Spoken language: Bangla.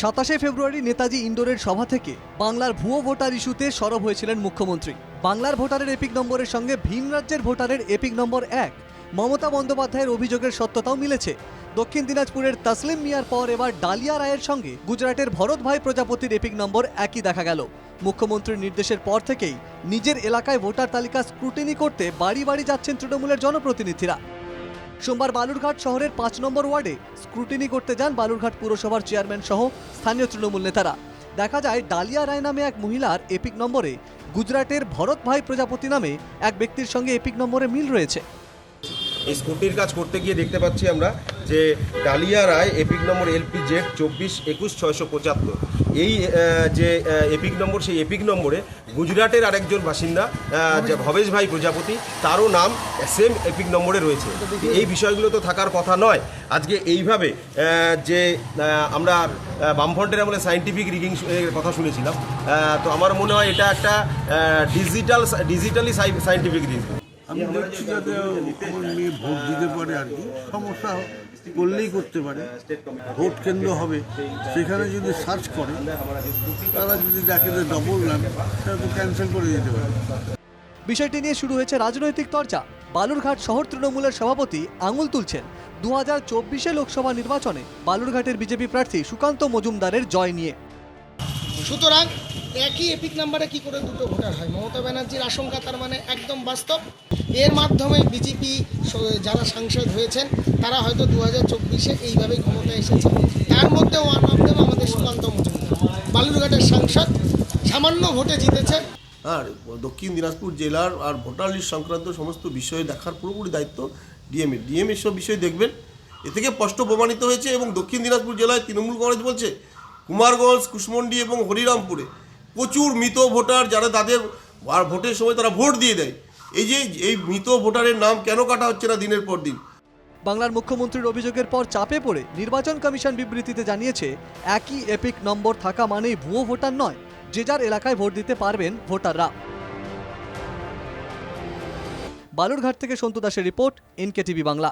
27শে ফেব্রুয়ারি নেতাজি ইন্ডোরের সভা থেকে বাংলার ভুয়ো ভোটার ইস্যুতে সরব হয়েছিলেন মুখ্যমন্ত্রী। বাংলার ভোটারের এপিক নম্বরের সঙ্গে ভিন রাজ্যের ভোটারের এপিক নম্বর 1 মমতা বন্দ্যোপাধ্যায়ের অভিযোগের সত্যতাও মিলেছে। দক্ষিণ দিনাজপুরের তসলিম মিয়ার পর এবার ডালিয়া রায়ের সঙ্গে গুজরাটের ভরত ভাই প্রজাপতির এপিক নম্বর একই দেখা গেল। মুখ্যমন্ত্রীর নির্দেশের পর থেকেই নিজের এলাকায় ভোটার তালিকা স্ক্রুটিনি করতে বাড়ি বাড়ি যাচ্ছেন তৃণমূলের জনপ্রতিনিধিরা। সোমবার বালুরঘাট শহরের 5 নম্বর ওয়ার্ডে স্ক্রুটিনি করতে যান বালুরঘাট পুরসভার চেয়ারম্যান সহ স্থানীয় তৃণমূল নেতারা। দেখা যায় ডালিয়া রায় নামে এক মহিলার এপিক নম্বরে গুজরাটের ভরত ভাই প্রজাপতি নামে এক ব্যক্তির সঙ্গে এপিক নম্বরে মিল রয়েছে। এই স্কুটির কাজ করতে গিয়ে দেখতে পাচ্ছি আমরা যে ডালিয়া রায় এপিক নম্বর LPZ 2421-675 এই যে এপিক নম্বর, সেই এপিক নম্বরে গুজরাটের আরেকজন বাসিন্দা যে ভবেশ ভাই প্রজাপতি, তারও নাম সেম এপিক নম্বরে রয়েছে। এই বিষয়গুলো তো থাকার কথা নয়। আজকে এইভাবে যে আমরা বামফ্রন্টের আমলে সায়েন্টিফিক রিগিং এর কথা শুনেছিলাম, তো আমার মনে হয় এটা একটা ডিজিটালি সায়েন্টিফিক রিগিং। আমি দেখছি যাতে নিয়ে ভোট দিতে পারে, আর কি সমস্যা করলেই করতে পারে। ভোট কেন্দ্র হবে, সেখানে যদি সার্চ করে তারা যদি দেখে যে ডবল নাম, সেটা তো ক্যান্সেল করে দিতে পারে। বিষয়টি নিয়ে শুরু হয়েছে রাজনৈতিক চর্চা। বালুরঘাট শহর তৃণমূলের সভাপতি আঙুল তুলছেন 2024 লোকসভা নির্বাচনে বালুরঘাটের বিজেপি প্রার্থী সুকান্ত মজুমদারের জয় নিয়ে। সুতরাং একই এপিক নাম্বারে কি করে দুটো ভোটার হয়? মমতা ব্যানার্জির আশঙ্কা তার মানে একদম বাস্তব। এর মাধ্যমে বিজেপি যারা সাংসদ হয়েছেন তারা হয়তো 2024-এ এইভাবেই ক্ষমতায় এসেছে। তার মধ্যে ওয়ান অফ দেম আমাদের সুকান্ত মজুমদার, বালুরঘাটের সাংসদ, সামান্য ভোটে জিতেছে। আর দক্ষিণ দিনাজপুর জেলার আর ভোটার লিস্ট সংক্রান্ত সমস্ত বিষয়ে দেখার পুরোপুরি দায়িত্ব ডিএম এসব বিষয় দেখবেন। এ থেকে স্পষ্ট প্রমাণিত হয়েছে। এবং দক্ষিণ দিনাজপুর জেলায় তৃণমূল কংগ্রেস বলছে কুমারগঞ্জ, কুশমন্ডি এবং হরিরামপুরে প্রচুর মৃত ভোটার, যারা তাদের আর ভোটের সময় তারা ভোট দিয়ে দেয়। এই মৃত ভোটারের নাম কেন কাটা হচ্ছে না দিনের পর দিন? বাংলার মুখ্যমন্ত্রীর অভিযোগের পর চাপে পড়ে নির্বাচন কমিশন বিবৃতিতে জানিয়েছে, একই এপিক নম্বর থাকা মানেই ভুয়ো ভোটার নয়, যে যার এলাকায় ভোট দিতে পারবেন ভোটাররা। বালুরঘাট থেকে সন্তু দাসের রিপোর্ট, NKTV বাংলা।